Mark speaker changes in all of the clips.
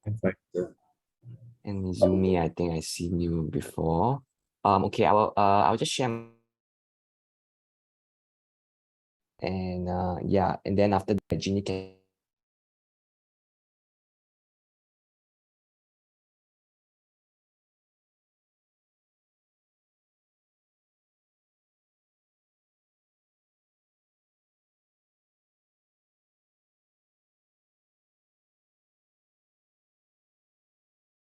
Speaker 1: Factor.
Speaker 2: And Izumi, I think I've seen you before. Okay, I'll just share. And yeah, and then after that, Ginny can.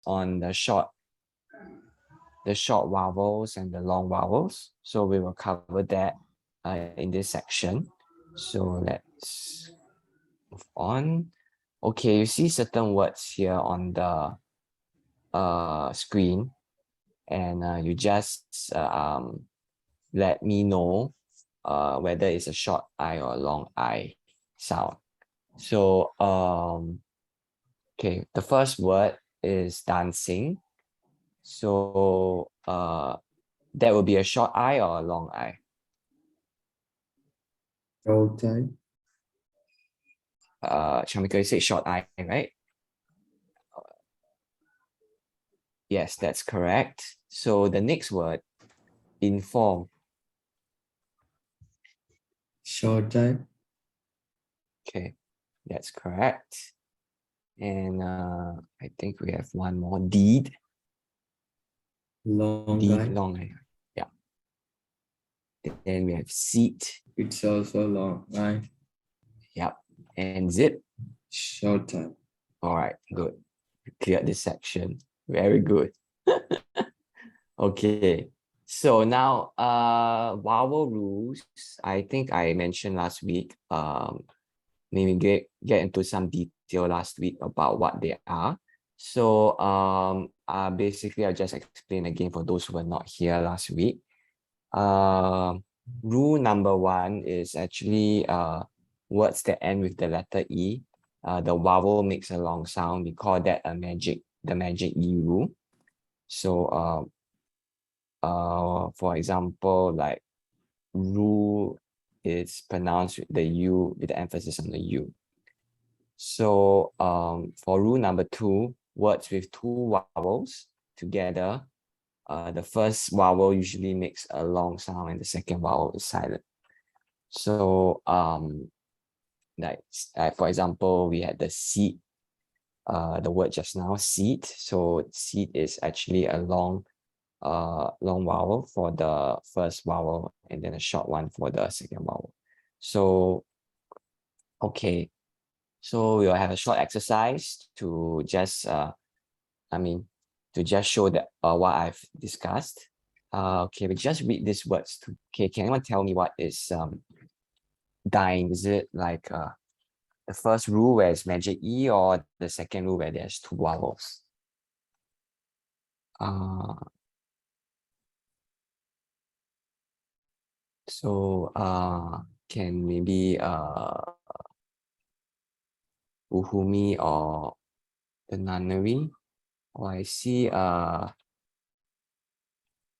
Speaker 2: On the short vowels and the long vowels. So we will cover that in this section. So let's move on. Okay, you see certain words here on the screen, and you just let me know whether it's a short I or a long I sound. So okay, the first word is dancing. So that will be a short I or a long I.
Speaker 1: Short I.
Speaker 2: Shamika, you say short I, right? Yes, that's correct. So the next word, inform.
Speaker 1: Short I.
Speaker 2: Okay, that's correct. And I think we have one more, deed.
Speaker 1: Long
Speaker 2: Deed,
Speaker 1: I.
Speaker 2: long I. Yeah. Then we have seat.
Speaker 1: It's also long I.
Speaker 2: Yep. And zip.
Speaker 1: Short I.
Speaker 2: All right, good. Cleared this section. Very good. Okay. So now vowel rules. I think I mentioned last week. Maybe get into some detail last week about what they are. So basically I'll just explain again for those who were not here last week. Rule number one is actually words that end with the letter E. The vowel makes a long sound. We call that the magic E rule. So for example, like rule is pronounced with the U, with the emphasis on the U. So for rule number two, words with two vowels together, the first vowel usually makes a long sound and the second vowel is silent. So like for example, we had the seat, the word just now, seat. So seat is actually a long vowel for the first vowel and then a short one for the second vowel. So okay, so we'll have a short exercise to just to just show that what I've discussed. Okay, we just read these words. Okay, can anyone tell me what is dying? Is it like the first rule where it's magic E or the second rule where there's two vowels? So can maybe Uhumi or the nunnery? Or I see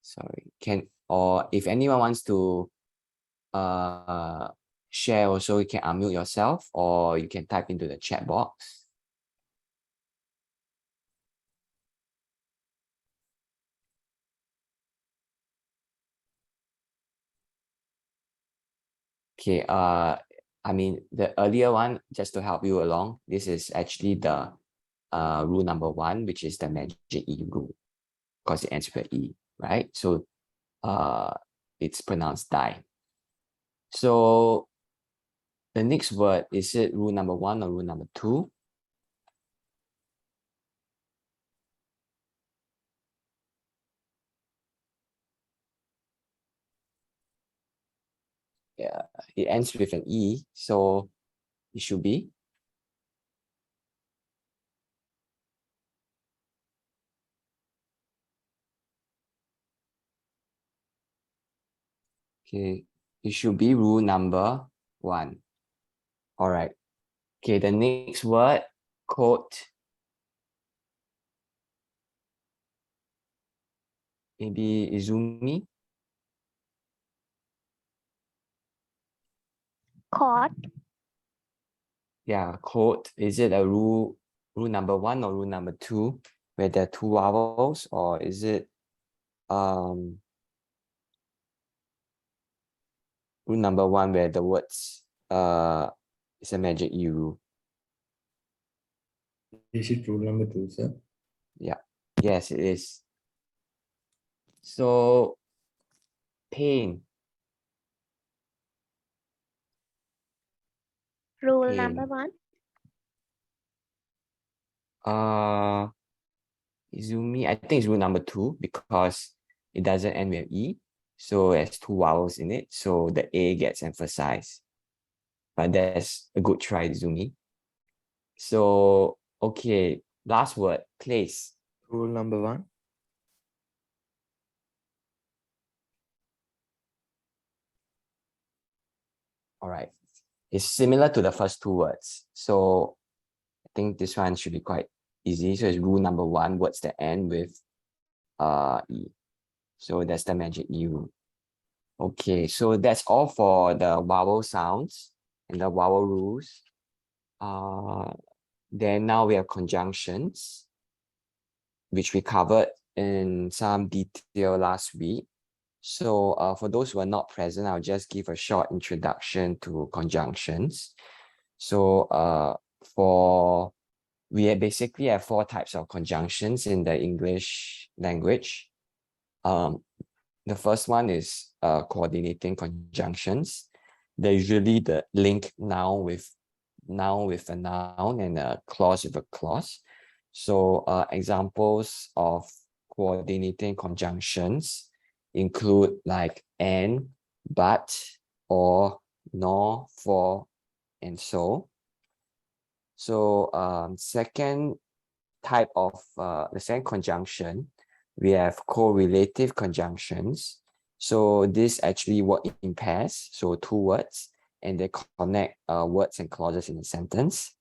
Speaker 2: sorry, or if anyone wants to share also, you can unmute yourself or you can type into the chat box. Okay, I mean the earlier one, just to help you along, this is actually the rule number one, which is the magic E rule, because it ends with E, right? So it's pronounced die. So the next word, is it rule number one or rule number two? Yeah, it ends with an E, so it should be. Okay, it should be rule number one. All right. Okay, the next word, quote. Maybe Izumi.
Speaker 3: Court.
Speaker 2: Yeah, quote. Is it a rule rule number 1 or rule number 2, where there are 2 vowels, or is it rule number 1 where the words is a magic U?
Speaker 1: Is it rule number 2, sir?
Speaker 2: Yeah, yes, it is. So pain.
Speaker 3: Rule
Speaker 2: Pain.
Speaker 3: number 1.
Speaker 2: Izumi, I think it's rule number 2 because it doesn't end with E. So there's 2 vowels in it. So the A gets emphasized. But that's a good try, Izumi. So, okay, last word, place.
Speaker 1: Rule number 1.
Speaker 2: All right. It's similar to the first 2 words. So I think this one should be quite easy. So it's rule number 1, words that end with E. So that's the magic U. Okay, so that's all for the vowel sounds and the vowel rules. Then now we have conjunctions, which we covered in some detail last week. So for those who are not present, I'll just give a short introduction to conjunctions. So we basically have 4 types of conjunctions in the English language. The first one is coordinating conjunctions. They're usually the link noun with a noun and a clause with a clause. So examples of coordinating conjunctions include like and, but, or, nor, for, and so. So second type of the second conjunction, we have correlative conjunctions. So this actually work in pairs, so 2 words, and they connect words and clauses in a sentence.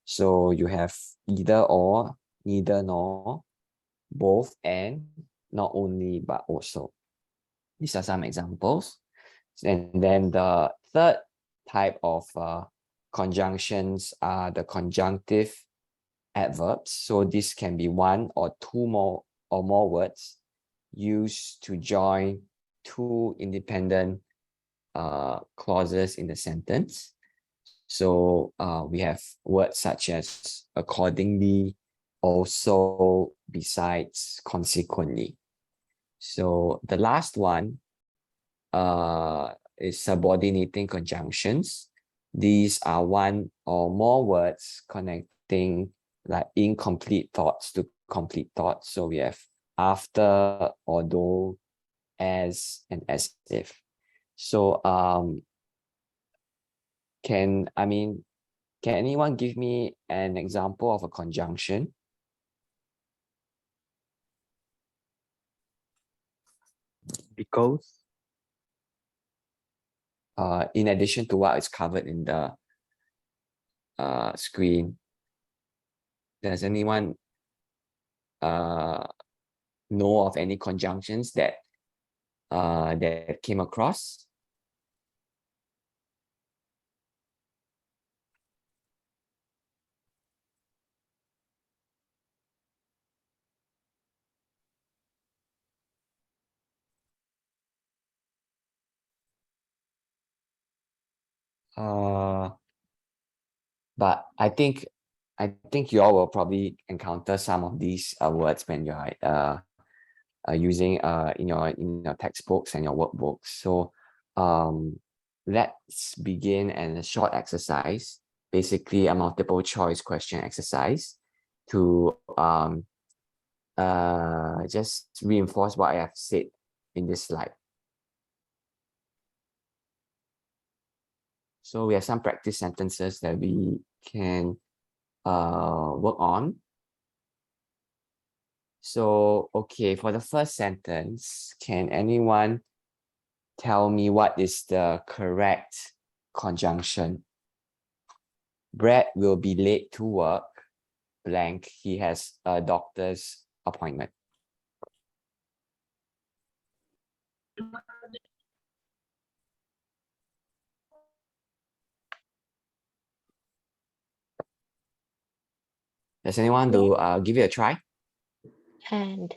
Speaker 2: So you have either or, neither nor, both and, not only but also. These are some examples. And then the third type of conjunctions are the conjunctive adverbs. So this can be 1 or 2 more words used to join 2 independent clauses in the sentence. So we have words such as accordingly, also, besides, consequently. So the last one is subordinating conjunctions. These are 1 or more words connecting like incomplete thoughts to complete thoughts. So we have after, although, as, and as if. So can anyone give me an example of a conjunction?
Speaker 1: Because.
Speaker 2: In addition to what is covered in the screen, does anyone know of any conjunctions that that came across? But I think you all will probably encounter some of these words when you're using in your textbooks and your workbooks. So let's begin a short exercise, basically a multiple choice question exercise to just reinforce what I have said in this slide. So we have some practice sentences that we can work on. So, okay, for the first sentence, can anyone tell me what is the correct conjunction? Brad will be late to work, blank, he has a doctor's appointment. Does anyone do give it a try?
Speaker 3: And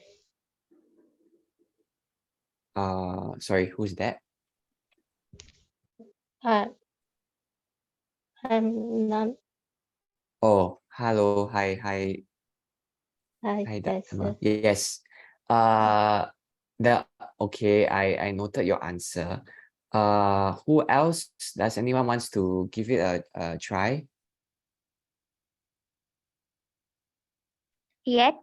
Speaker 2: Sorry, who's that?
Speaker 3: I'm not.
Speaker 2: Oh, hello, hi,
Speaker 3: I
Speaker 2: Dharma. Yes. Okay, I noted your answer. Who else? Does anyone wants to give it a try?
Speaker 3: Yet.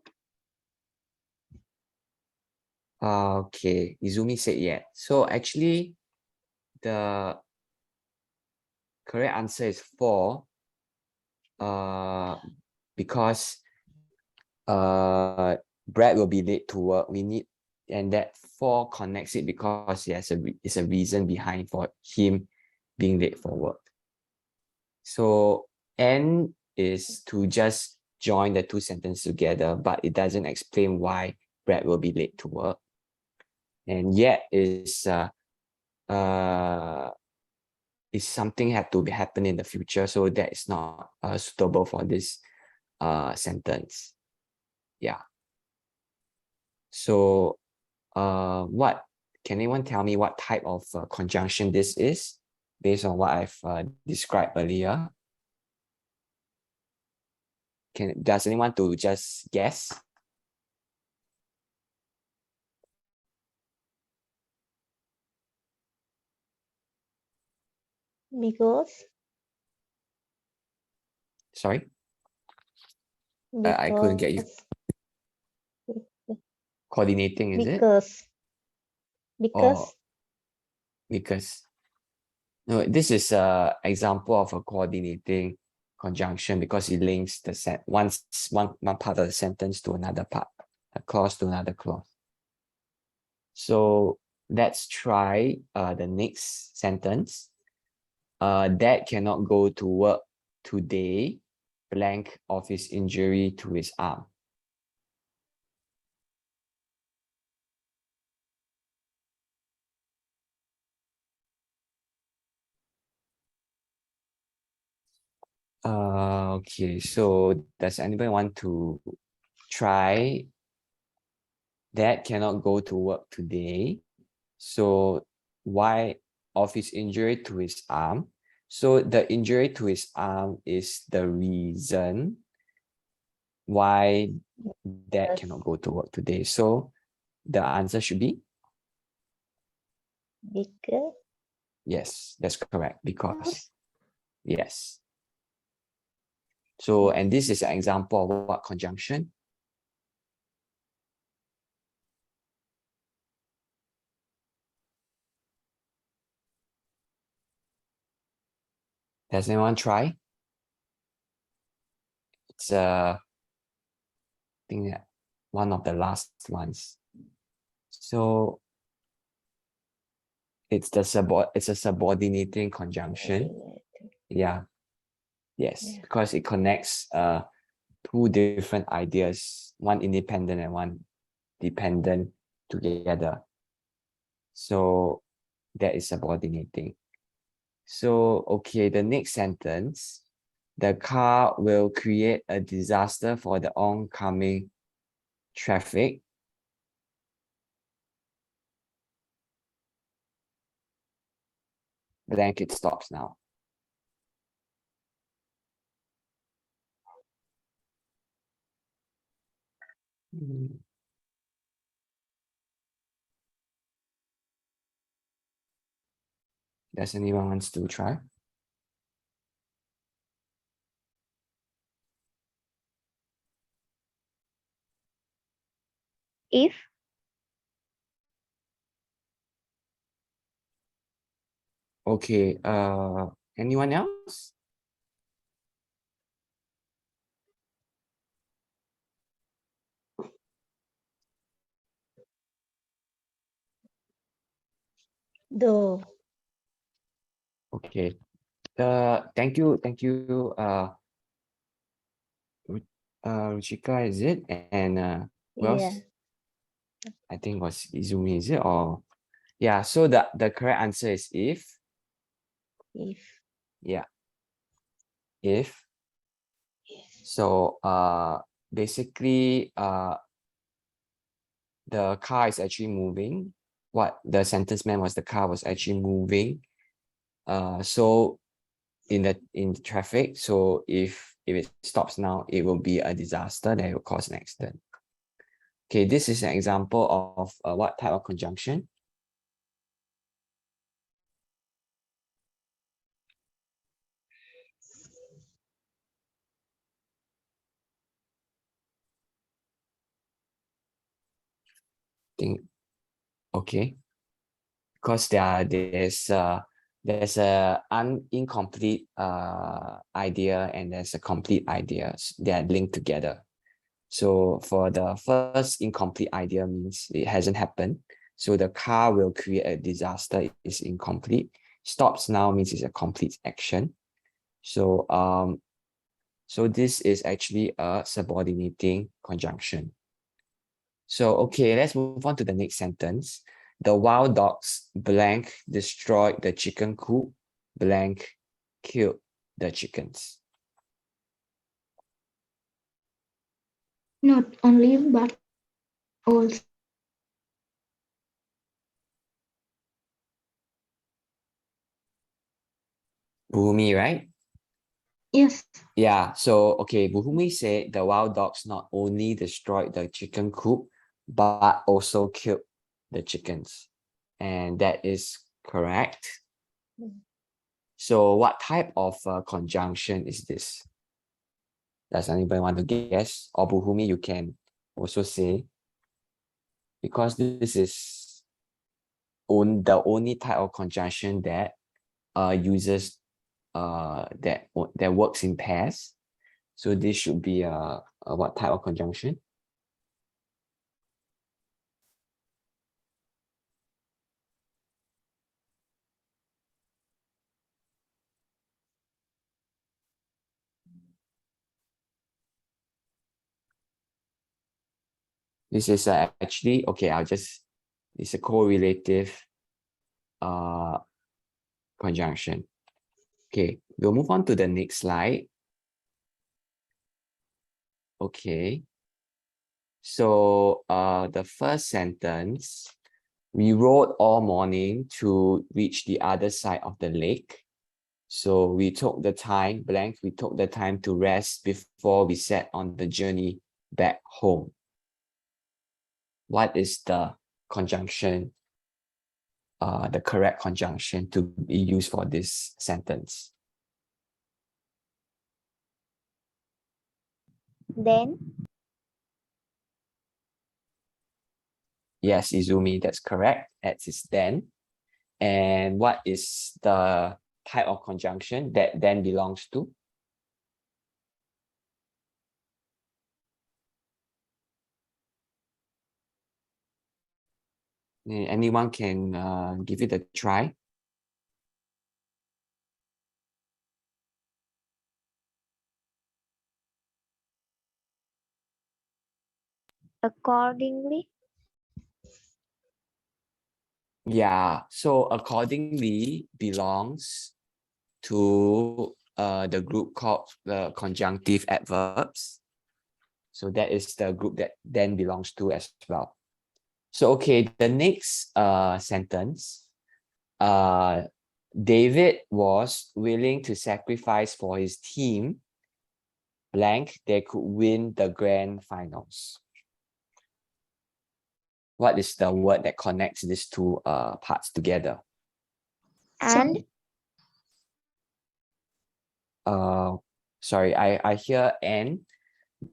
Speaker 2: Okay, Izumi said yeah. So actually, the correct answer is 4. Because Brad will be late to work. We need, and that 4 connects it because it's a reason behind for him being late for work. So N is to just join the 2 sentences together, but it doesn't explain why Brad will be late to work. And yet is something had to happen in the future, so that is not suitable for this sentence. Yeah. So what can anyone tell me what type of conjunction this is based on what I've described earlier? Does anyone to just guess?
Speaker 3: Because.
Speaker 2: Sorry, I couldn't get you. Coordinating, is it?
Speaker 3: Because.
Speaker 2: Because. No, this is a example of a coordinating conjunction because it links the one part of the sentence to another part, a clause to another clause. So let's try the next sentence. Dad cannot go to work today, blank of his injury to his arm. Okay, so does anybody want to try? Dad cannot go to work today. So why of his injury to his arm? So the injury to his arm is the reason why Dad cannot go to work today. So the answer should be?
Speaker 3: Because.
Speaker 2: Yes, that's correct. Because. Yes. So, and this is an example of what conjunction? Does anyone try? It's I think that one of the last ones. So it's a subordinating conjunction. Yeah. Yes,
Speaker 3: Yeah.
Speaker 2: because it connects 2 different ideas, one independent and one dependent together. So that is subordinating. So, okay, the next sentence, the car will create a disaster for the oncoming traffic. Blank, it stops now. Does anyone wants to try?
Speaker 3: If.
Speaker 2: Okay, anyone else?
Speaker 3: Though.
Speaker 2: Okay. Thank you, Ruchika, is it? And who else?
Speaker 3: Yeah.
Speaker 2: I think was Izumi, is it? Or yeah, so the correct answer is if.
Speaker 3: If.
Speaker 2: Yeah. If.
Speaker 3: Yes.
Speaker 2: So basically the car is actually moving. What the sentence meant was the car was actually moving. So in the traffic, so if it stops now, it will be a disaster that will cause an accident. Okay, this is an example of what type of conjunction? Think, okay, because there's a incomplete idea and there's a complete idea. They are linked together. So for the first incomplete idea means it hasn't happened. So the car will create a disaster, it is incomplete. Stops now means it's a complete action. So so this is actually a subordinating conjunction. So okay, let's move on to the next sentence. The wild dogs blank destroyed the chicken coop, blank killed the chickens.
Speaker 3: Not only but also.
Speaker 2: Bhumi, right?
Speaker 3: Yes.
Speaker 2: Yeah, so okay, Buhumi said the wild dogs not only destroyed the chicken coop, but also killed the chickens. And that is correct. So what type of conjunction is this? Does anybody want to guess? Or Buhumi, you can also say, because this is the only type of conjunction that uses that works in pairs. So this should be a what type of conjunction? This is actually, okay, it's a correlative conjunction. Okay, we'll move on to the next slide. Okay. So the first sentence, we rode all morning to reach the other side of the lake. So we took the time, blank, we took the time to rest before we set on the journey back home. What is the conjunction, the correct conjunction to be used for this sentence?
Speaker 3: Then.
Speaker 2: Yes, Izumi, that's correct. As is then. And what is the type of conjunction that then belongs to? Anyone can give it a try?
Speaker 3: Accordingly.
Speaker 2: Yeah, so accordingly belongs to the group called the conjunctive adverbs. So that is the group that then belongs to as well. So okay, the next sentence, David was willing to sacrifice for his team, blank, they could win the grand finals. What is the word that connects these two parts together?
Speaker 3: And.
Speaker 2: Sorry, I hear and.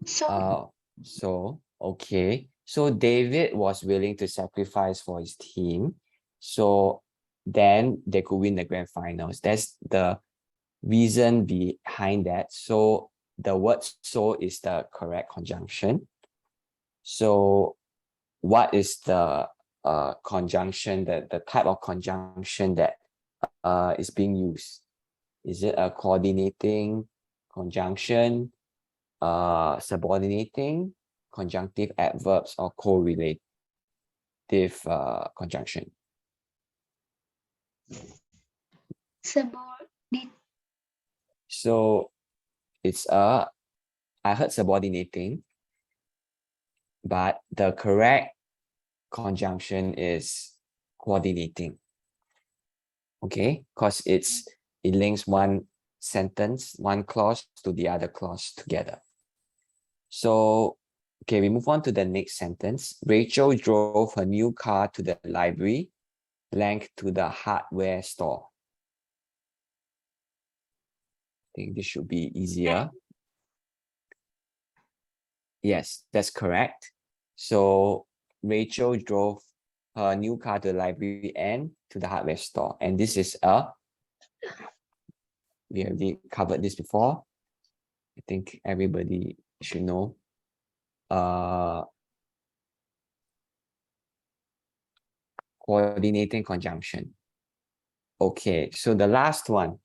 Speaker 3: So.
Speaker 2: So okay. So David was willing to sacrifice for his team. So then they could win the grand finals. That's the reason behind that. So the word so is the correct conjunction. So what is the conjunction, the type of conjunction that is being used? Is it a coordinating conjunction, subordinating, conjunctive adverbs, or correlative conjunction?
Speaker 3: Subordinate.
Speaker 2: So it's a I heard subordinating, but the correct conjunction is coordinating. Okay, because it links one sentence, one clause to the other clause together. So, okay, we move on to the next sentence. Rachel drove her new car to the library, blank to the hardware store. I think this should be easier. Yes, that's correct. So Rachel drove her new car to the library and to the hardware store. And this is we already covered this before. I think everybody should know. Coordinating conjunction. Okay, so the last one.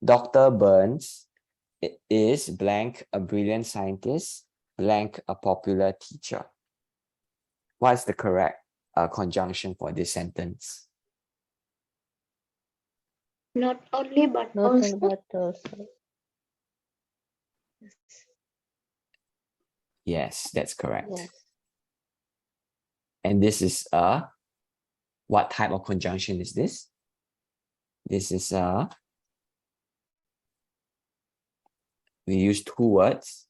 Speaker 2: Dr. Burns is blank a brilliant scientist, blank a popular teacher. What's the correct conjunction for this sentence?
Speaker 3: Not only but
Speaker 4: Not
Speaker 3: also.
Speaker 4: only but also.
Speaker 2: Yes, that's correct.
Speaker 4: Yes.
Speaker 2: And this is what type of conjunction is this? This is we use two words.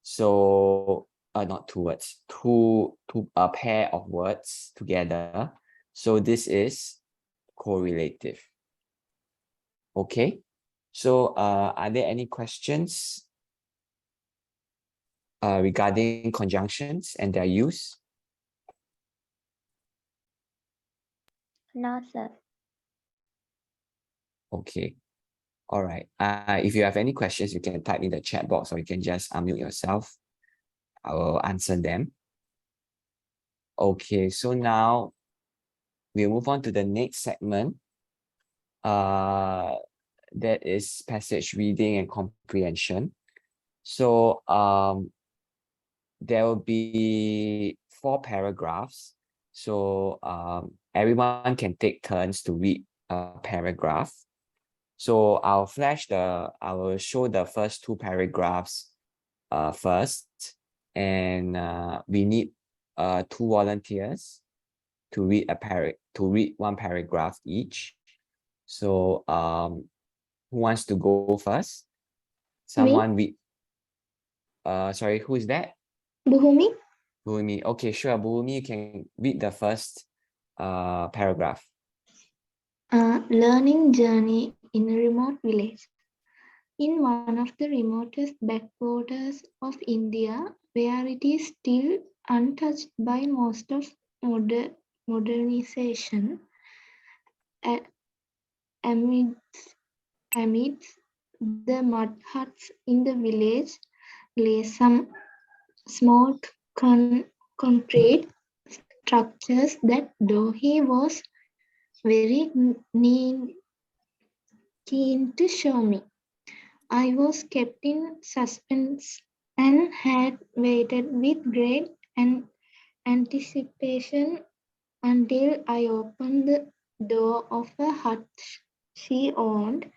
Speaker 2: So not two words, a pair of words together. So this is correlative. Okay. So are there any questions regarding conjunctions and their use?
Speaker 3: No, sir.
Speaker 2: Okay. All right. If you have any questions, you can type in the chat box or you can just unmute yourself. I will answer them. Okay, so now we'll move on to the next segment. That is passage reading and comprehension. So there will be 4 paragraphs. So everyone can take turns to read a paragraph. So I will show the first 2 paragraphs first, and we need 2 volunteers to read one paragraph each. So who wants to go first? Someone read. Sorry, who is that?
Speaker 3: Buhumi?
Speaker 2: Buhumi. Okay, sure. Buhumi, you can read the first paragraph.
Speaker 3: Learning journey in a remote village. In one of the remotest backwaters of India, where it is still untouched by most of modernization, amidst the mud huts in the village lay some small concrete structures that Dohi was very keen to show me. I was kept in suspense and had waited with great anticipation until I opened the door of a hut she owned,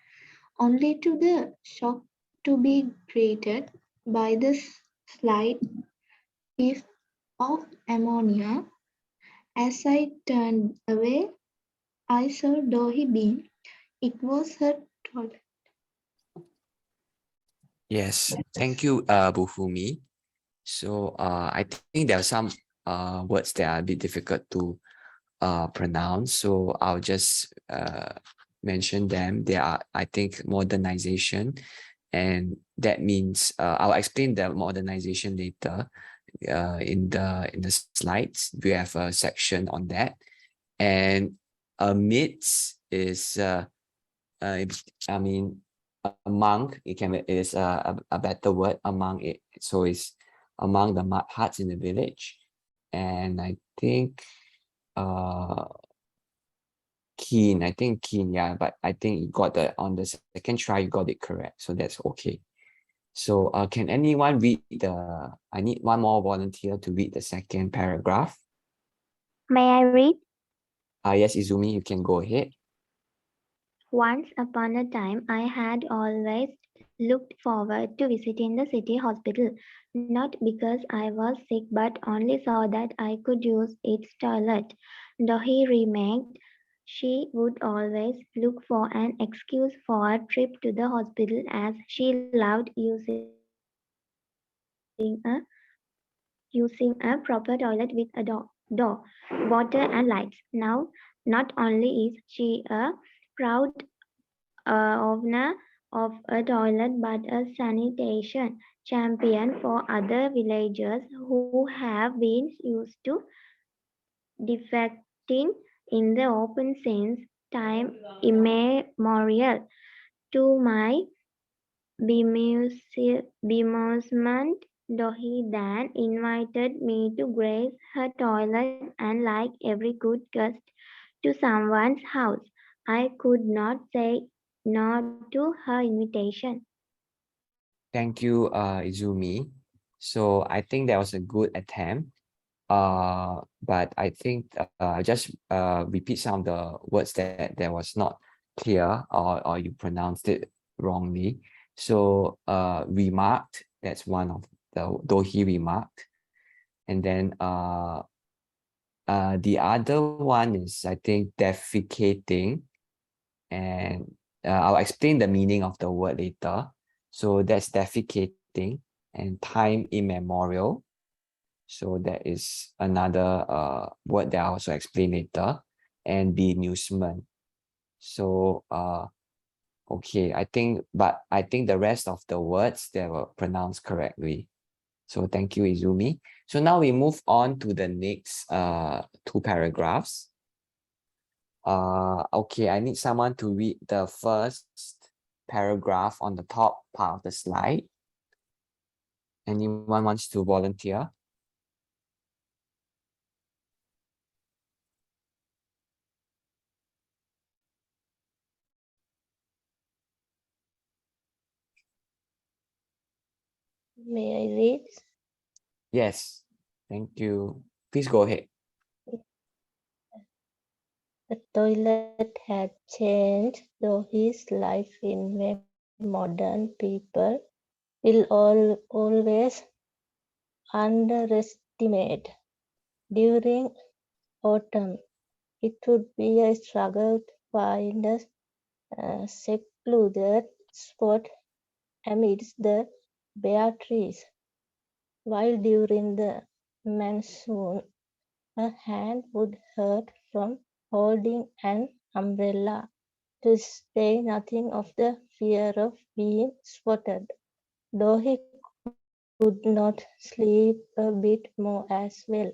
Speaker 3: only to the shock to be greeted by the slight whiff of ammonia. As I turned away, I saw Dohi beam. It was her toilet.
Speaker 2: Yes, thank you, Buhumi. So I think there are some words that are a bit difficult to pronounce. So I'll just mention them. They are, I think, modernization, and that means I'll explain the modernization later in the slides. We have a section on that, and amidst is I mean, among, it is a better word, among it. So it's among the mud huts in the village. And I think keen, yeah, but I think you got on the second try, you got it correct. So that's okay. So can anyone read I need one more volunteer to read the second paragraph.
Speaker 3: May I read?
Speaker 2: Yes, Izumi, you can go ahead.
Speaker 3: Once upon a time, I had always looked forward to visiting the city hospital, not because I was sick but only so that I could use its toilet. Though he remarked she would always look for an excuse for a trip to the hospital as she loved using a proper toilet with a door, water, and lights. Now, not only is she a proud owner of a toilet but a sanitation champion for other villagers who have been used to defecting in the open since time immemorial. To my bemusement, Dohi then invited me to grace her toilet, and like every good guest to someone's house, I could not say no to her invitation.
Speaker 2: Thank you, Izumi. So I think that was a good attempt. But I think just repeat some of the words that was not clear or you pronounced it wrongly. So remarked, that's one of the, though he remarked. And then the other one is, I think, defecating. And I'll explain the meaning of the word later. So that's defecating and time immemorial. So that is another word that I'll also explain later. And bemusement. So okay, I think the rest of the words they were pronounced correctly. So thank you, Izumi. So now we move on to the next two paragraphs. Okay, I need someone to read the first paragraph on the top part of the slide. Anyone wants to volunteer?
Speaker 4: May I read?
Speaker 2: Yes, thank you. Please go ahead.
Speaker 4: The toilet had changed, though his life in way modern people will always underestimate. During autumn, it would be a struggle to find a secluded spot amidst the bare trees, while during the monsoon, a hand would hurt from holding an umbrella, to say nothing of the fear of being spotted, though he could not sleep a bit more as well.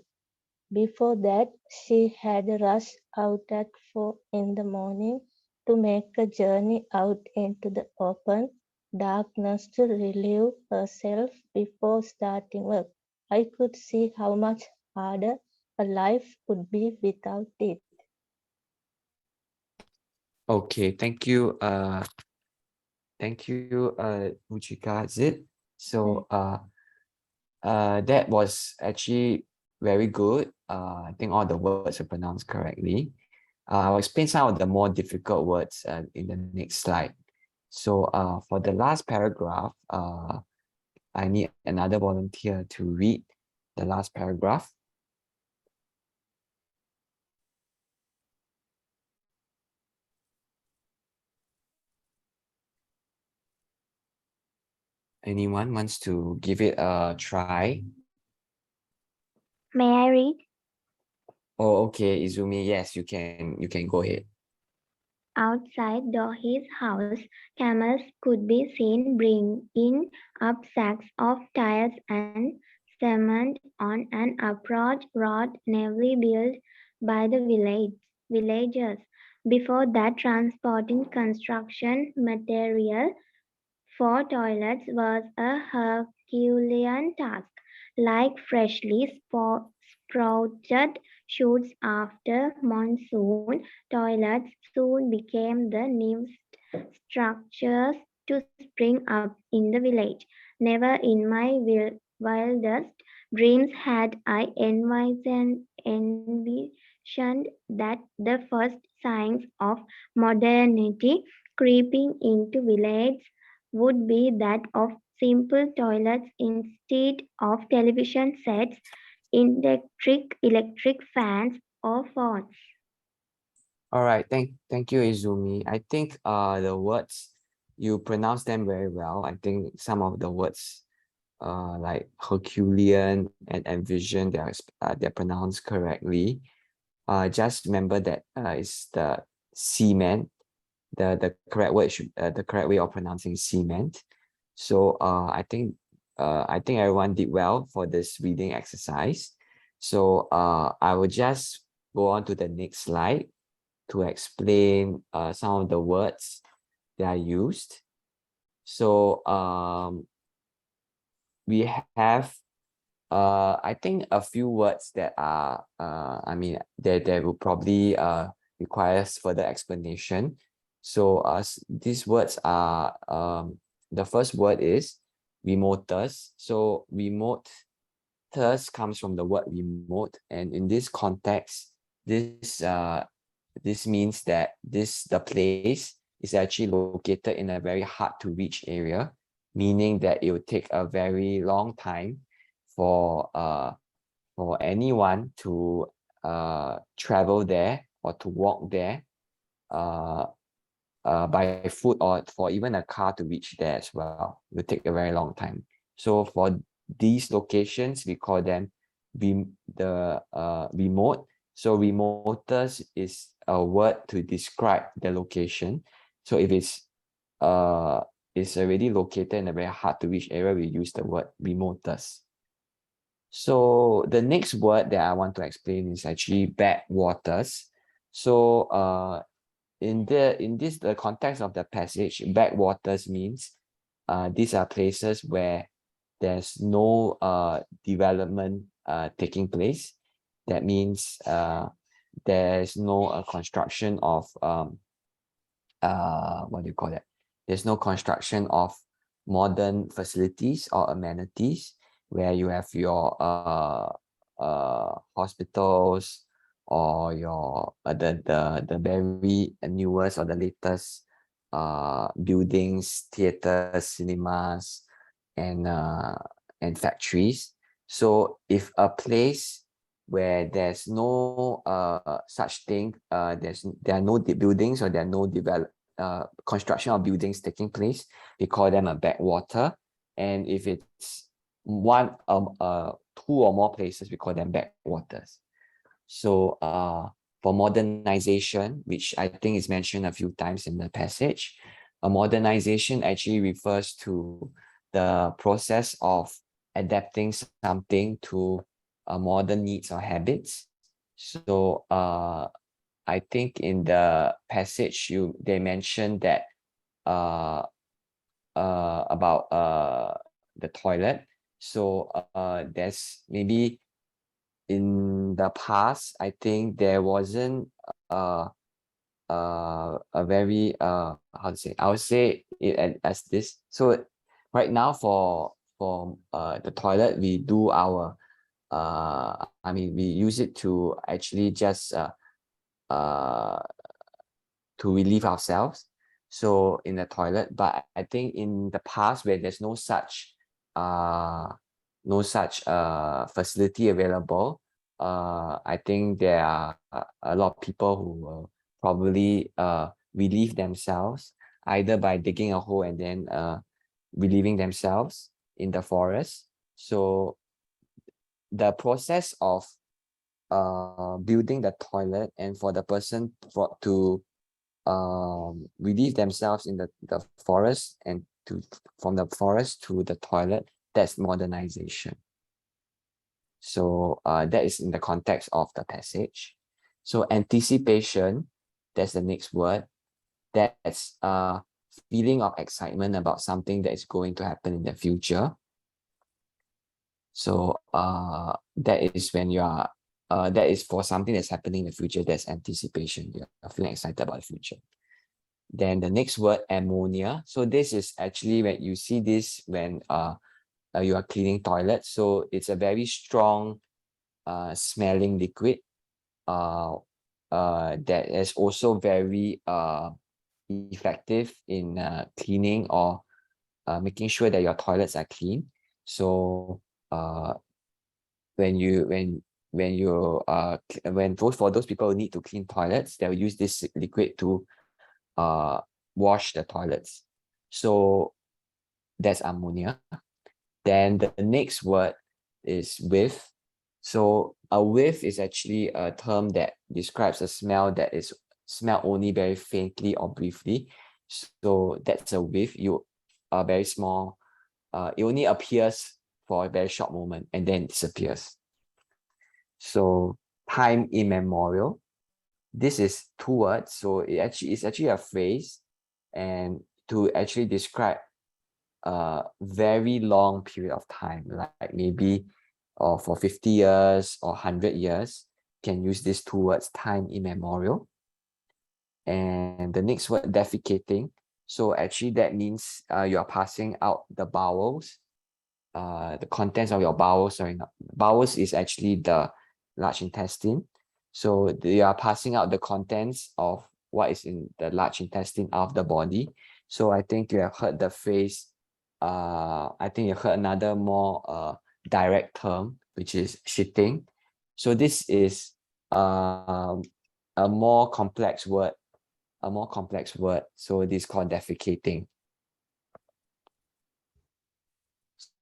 Speaker 4: Before that, she had rushed out at 4 in the morning to make a journey out into the open darkness to relieve herself before starting work. I could see how much harder a life would be without it.
Speaker 2: Okay, thank you. Thank you, Ruchika. Is it? So that was actually very good. I think all the words are pronounced correctly. I'll explain some of the more difficult words in the next slide. So for the last paragraph, I need another volunteer to read the last paragraph. Anyone wants to give it a try?
Speaker 3: May I read?
Speaker 2: Oh, okay, Izumi. Yes, you can go ahead.
Speaker 3: Outside Dohi's house, camels could be seen bringing up sacks of tires and cement on an approach road newly built by the villagers. Before that, transporting construction material for toilets was a Herculean task. Like freshly sprouted shoots after monsoon, toilets soon became the newest structures to spring up in the village. Never in my wildest dreams had I envisioned that the first signs of modernity creeping into village would be that of simple toilets instead of television sets, electric fans, or phones.
Speaker 2: All right, thank you, Izumi. I think the words you pronounce them very well. I think some of the words like Herculean and envision, they're pronounced correctly. Just remember that it's the cement. The correct word should the correct way of pronouncing cement. So I think everyone did well for this reading exercise. So I will just go on to the next slide to explain some of the words that are used. So we have I think a few words that are I mean that will probably requires further explanation. So these words are the first word is remoters. So remoters comes from the word remote, and in this context, this means that the place is actually located in a very hard to reach area, meaning that it will take a very long time for anyone to travel there or to walk there by foot, or for even a car to reach there as well. It will take a very long time. So for these locations, we call them remote. So remoters is a word to describe the location. So if it's already located in a very hard to reach area, we use the word remoters. So the next word that I want to explain is actually backwaters. So in the context of the passage, backwaters means these are places where there's no development taking place. That means there's no construction of what do you call that? There's no construction of modern facilities or amenities where you have your hospitals or your the very newest or the latest buildings, theaters, cinemas, and factories. So if a place where there's no such thing, there are no buildings, or there are no construction of buildings taking place, we call them a backwater. And if it's two or more places, we call them backwaters. So for modernization, which I think is mentioned a few times in the passage, a modernization actually refers to the process of adapting something to modern needs or habits. So I think in the passage they mentioned that about the toilet. So there's maybe in the past, I think there wasn't a very how to say, I would say it as this. So right now for the toilet, we do our I mean, we use it to actually just to relieve ourselves, so in the toilet. But I think in the past, where there's no such facility available, I think there are a lot of people who will probably relieve themselves either by digging a hole and then relieving themselves in the forest. So the process of building the toilet and for the person to relieve themselves in the forest and from the forest to the toilet, that's modernization. So that is in the context of the passage. So anticipation, that's the next word. That's feeling of excitement about something that is going to happen in the future. So that is when you are that is for something that's happening in the future. That's anticipation. You're feeling excited about the future. Then the next word, ammonia. So this is actually when you see this when you are cleaning toilets. So it's a very strong smelling liquid that is also very effective in cleaning or making sure that your toilets are clean. So when for those people who need to clean toilets, they'll use this liquid to wash the toilets. So that's ammonia. Then the next word is whiff. So a whiff is actually a term that describes a smell that is smelled only very faintly or briefly. So that's a whiff. You are very small. It only appears for a very short moment and then disappears. So time immemorial. This is two words. So it's actually a phrase, and to actually describe a very long period of time, like maybe for 50 years or 100 years, can use these two words, time immemorial. And the next word, defecating. So actually that means you are passing out the bowels, the contents of your bowels. Sorry, not, bowels is actually the large intestine. So they are passing out the contents of what is in the large intestine of the body. So I think you have heard the phrase, I think you heard another more direct term, which is shitting. So this is a more complex word. So this is called defecating.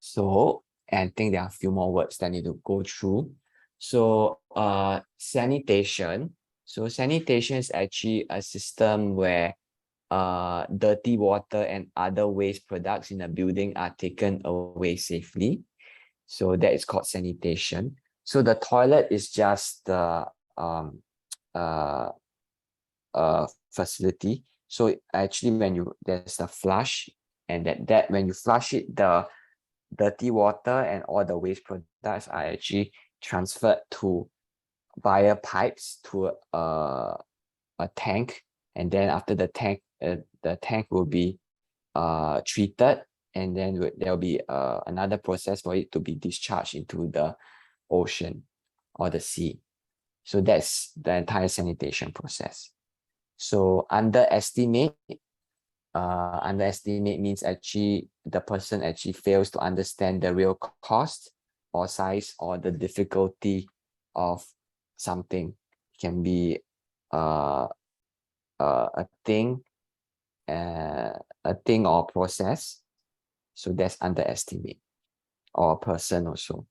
Speaker 2: So I think there are a few more words that I need to go through. So sanitation. So sanitation is actually a system where dirty water and other waste products in a building are taken away safely. So that is called sanitation. So the toilet is just the facility. So actually when there's a flush, and that when you flush it, the dirty water and all the waste products are actually transferred to via pipes to a tank, and then after the tank will be treated, and then there will be another process for it to be discharged into the ocean or the sea. So that's the entire sanitation process. So underestimate means actually the person actually fails to understand the real cost or size or the difficulty of something. It can be a thing or process. So that's underestimate, or a person also.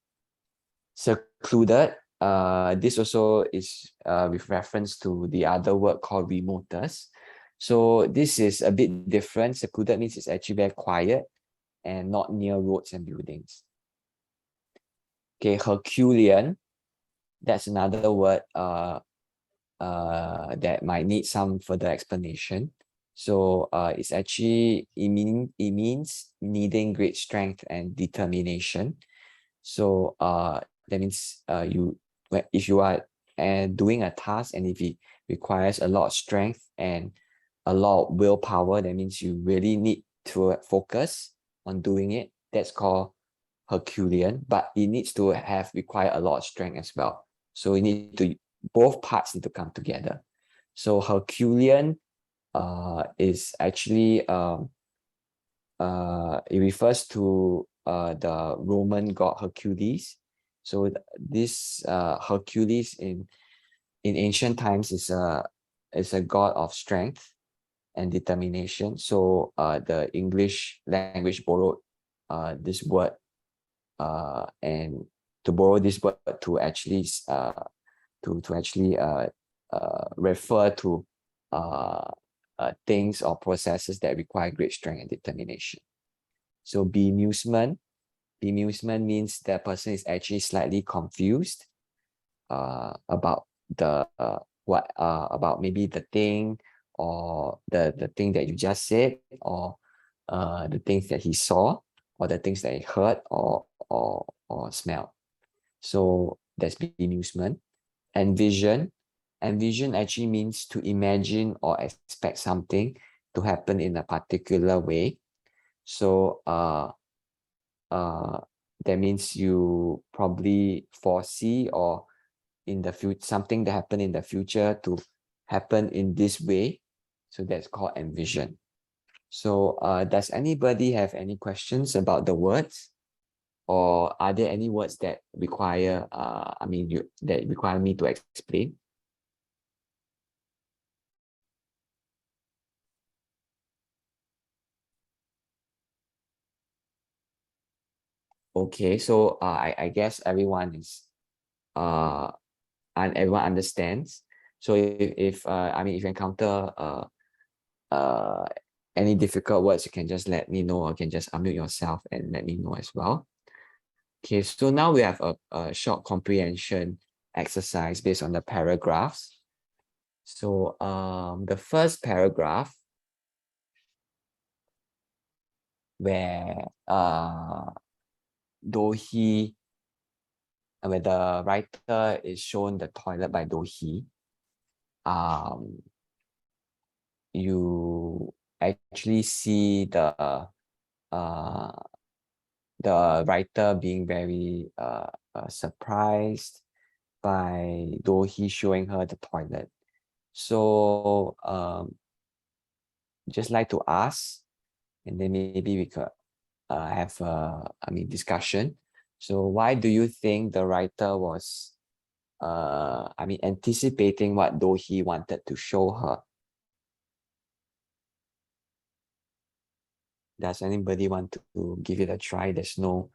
Speaker 2: Secluded. This also is with reference to the other word called remotus. So this is a bit different. Secluded means it's actually very quiet and not near roads and buildings. Okay, Herculean. That's another word that might need some further explanation. So it's actually it means needing great strength and determination. So that means if you are doing a task and if it requires a lot of strength and a lot of willpower, that means you really need to focus on doing it. That's called Herculean, but it needs to require a lot of strength as well. So both parts need to come together. So Herculean is actually it refers to the Roman god Hercules. So this Hercules in ancient times is a god of strength and determination. So the English language borrowed this word and to borrow this word to actually refer to things or processes that require great strength and determination. So bemusement means that person is actually slightly confused about about maybe the thing or the thing that you just said, or the things that he saw, or the things that he heard or smelled. So that's bemusement. Envision actually means to imagine or expect something to happen in a particular way. So that means you probably foresee or in the future something that happened in the future to happen in this way. So that's called envision. So does anybody have any questions about the words? Or are there any words that require, that require me to explain? Okay, so I guess everyone is and everyone understands. So if you encounter any difficult words, you can just let me know, or you can just unmute yourself and let me know as well. Okay, so now we have a short comprehension exercise based on the paragraphs. So the first paragraph, where Dohi, where the writer is shown the toilet by Dohi, you actually see the writer being very surprised by Dohi showing her the toilet. So just like to ask, and then maybe we could have a discussion. So why do you think the writer was anticipating what Dohi wanted to show her? Does anybody want to give it a try? There's no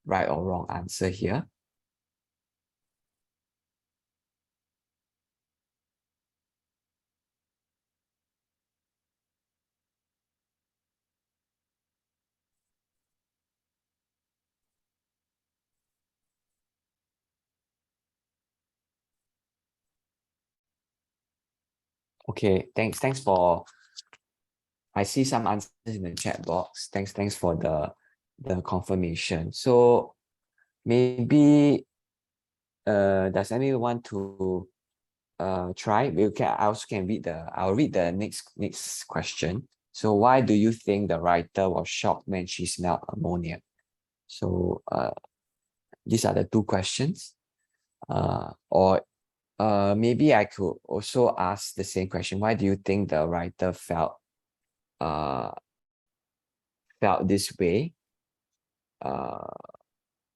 Speaker 2: right or wrong answer here. Okay, thanks for, I see some answers in the chat box. Thanks for the confirmation. So maybe does anyone want to try? I also can read I'll read the next question. So why do you think the writer was shocked when she smelled ammonia? So these are the two questions. Or maybe I could also ask the same question. Why do you think the writer felt this way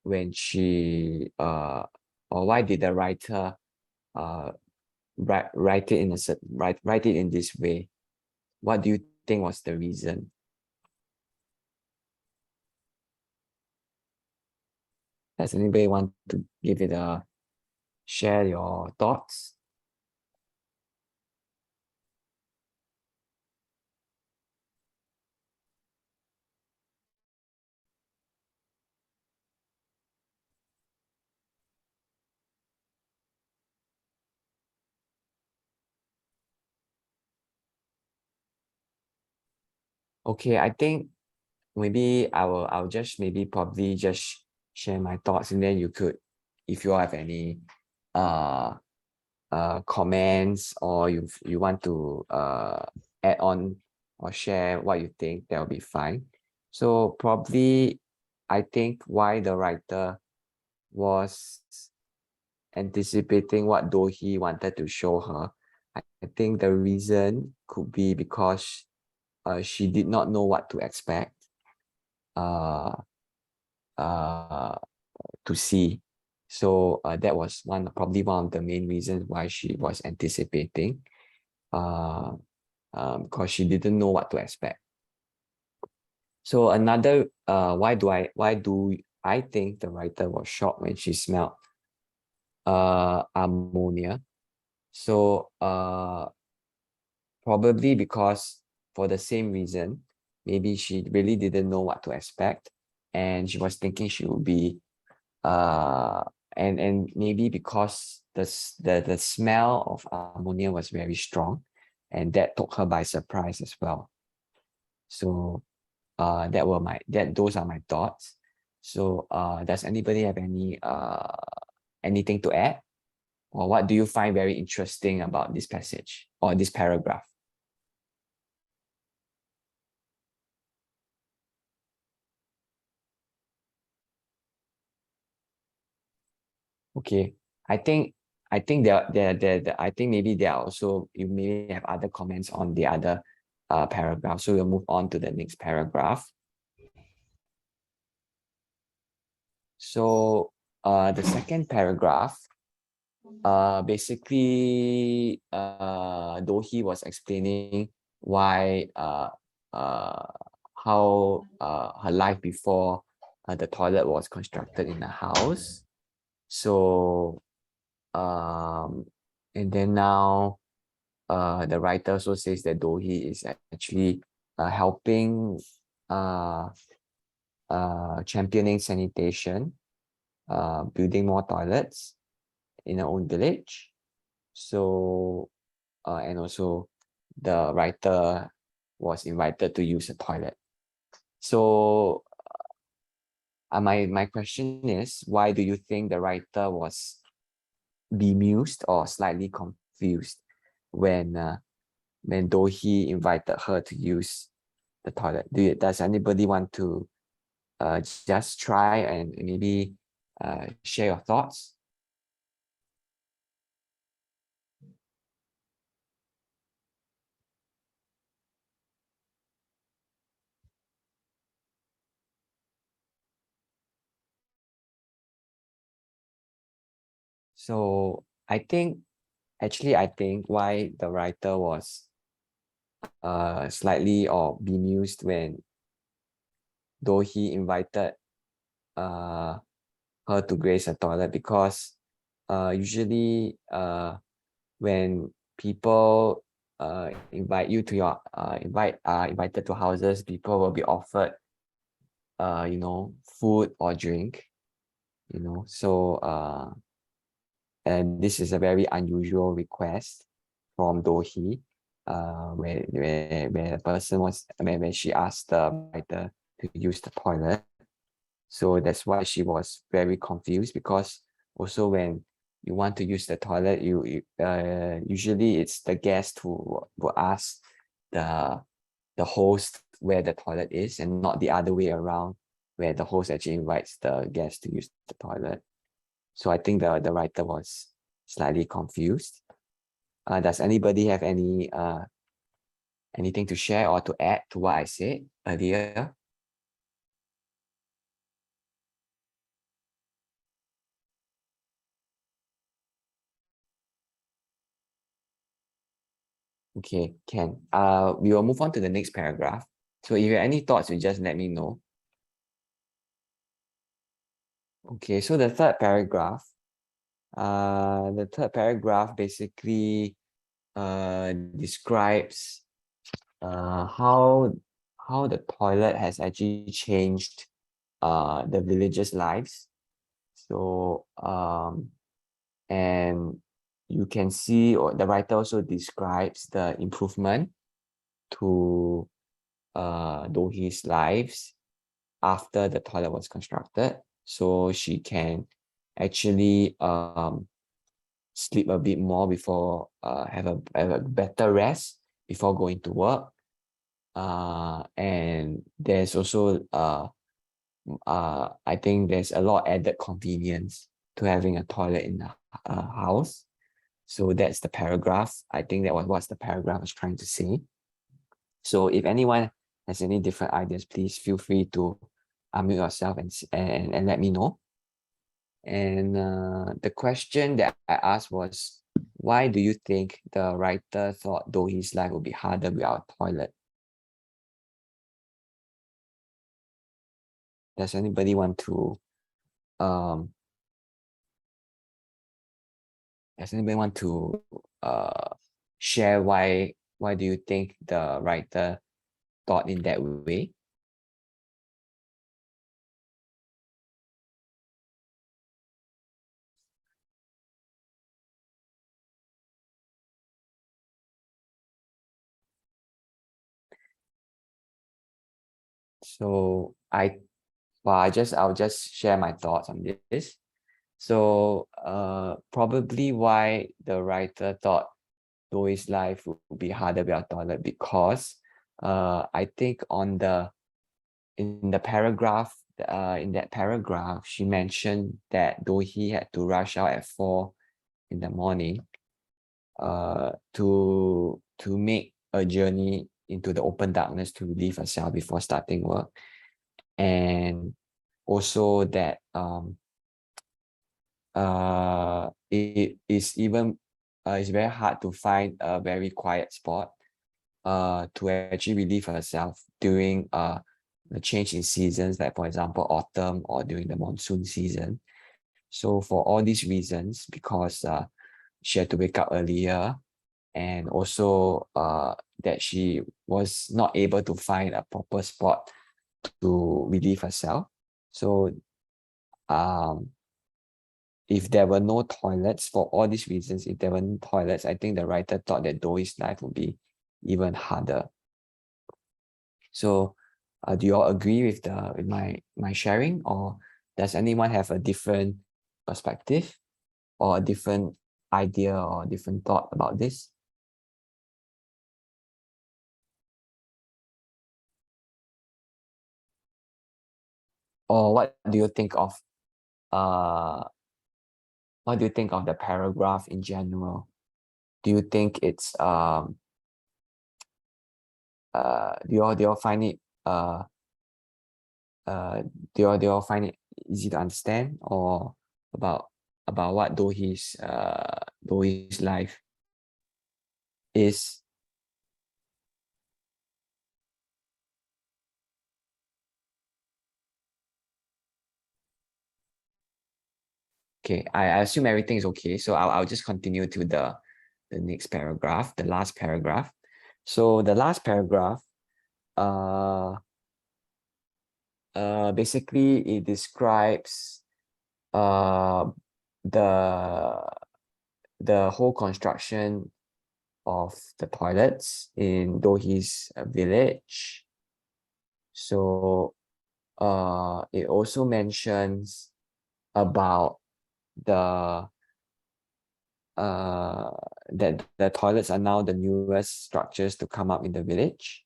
Speaker 2: when she or why did the writer write it in this way? What do you think was the reason? Does anybody want to give it a share your thoughts? Okay, I think maybe I'll just probably just share my thoughts, and then you could, if you have any comments, or you want to add on or share what you think, that'll be fine. So probably I think why the writer was anticipating what Dohi wanted to show her, I think the reason could be because she did not know what to expect to see. So that was probably one of the main reasons why she was anticipating, because she didn't know what to expect. So another, why do I think the writer was shocked when she smelled ammonia? So probably because, for the same reason, maybe she really didn't know what to expect, and she was thinking she would be and maybe because the smell of ammonia was very strong, and that took her by surprise as well. So those are my thoughts. So does anybody have any anything to add, or what do you find very interesting about this passage or this paragraph? Okay, I think maybe there are also, you may have other comments on the other paragraph. So we'll move on to the next paragraph. So the second paragraph, basically, Dohi was explaining why how her life before the toilet was constructed in the house. So and then now the writer also says that Dohi is actually helping championing sanitation, building more toilets in her own village. So and also the writer was invited to use a toilet. So my question is, why do you think the writer was bemused or slightly confused when Dohi invited her to use the toilet? Does anybody want to just try and maybe share your thoughts? So I think why the writer was slightly or bemused when Dohi invited her to grace a toilet, because usually when people invite you to your invited to houses, people will be offered food or drink, so and this is a very unusual request from Dohi, where the person was when she asked the writer to use the toilet. So that's why she was very confused, because also when you want to use the toilet, you usually it's the guest who will ask the host where the toilet is, and not the other way around, where the host actually invites the guest to use the toilet. So I think the writer was slightly confused. Does anybody have anything to share or to add to what I said earlier? Okay, can. We will move on to the next paragraph. So if you have any thoughts, you just let me know. Okay, so the third paragraph basically describes how the toilet has actually changed the villagers' lives. So and you can see, or the writer also describes the improvement to Dohi's lives after the toilet was constructed. So she can actually sleep a bit more before have a better rest before going to work. And there's also I think there's a lot of added convenience to having a toilet in the house. So that's the paragraph. I think that was what the paragraph was trying to say. So if anyone has any different ideas, please feel free to unmute yourself and let me know. And the question that I asked was, why do you think the writer thought Dohi's life would be harder without a toilet? Does anybody want to share why do you think the writer thought in that way? So I'll just share my thoughts on this. So probably why the writer thought Dohi's life would be harder without toilet, because I think in that paragraph, she mentioned that Dohi had to rush out at 4 in the morning to make a journey into the open darkness to relieve herself before starting work. And also that it is even it's very hard to find a very quiet spot to actually relieve herself during the change in seasons, like for example autumn or during the monsoon season. So for all these reasons, because she had to wake up earlier, and also that she was not able to find a proper spot to relieve herself. So if there were no toilets, for all these reasons, if there were no toilets, I think the writer thought that Doi's life would be even harder. So do you all agree with my sharing, or does anyone have a different perspective or a different idea or a different thought about this? Or what do you think of the paragraph in general? Do you think it's do you all find it do you all find it easy to understand, or about what Dohi's life is? Okay, I assume everything is okay, so I'll just continue to the next paragraph, the last paragraph. So the last paragraph, basically it describes the whole construction of the toilets in Dohi's village. So it also mentions about that the toilets are now the newest structures to come up in the village,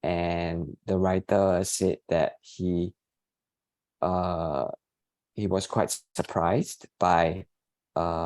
Speaker 2: and the writer said that he was quite surprised by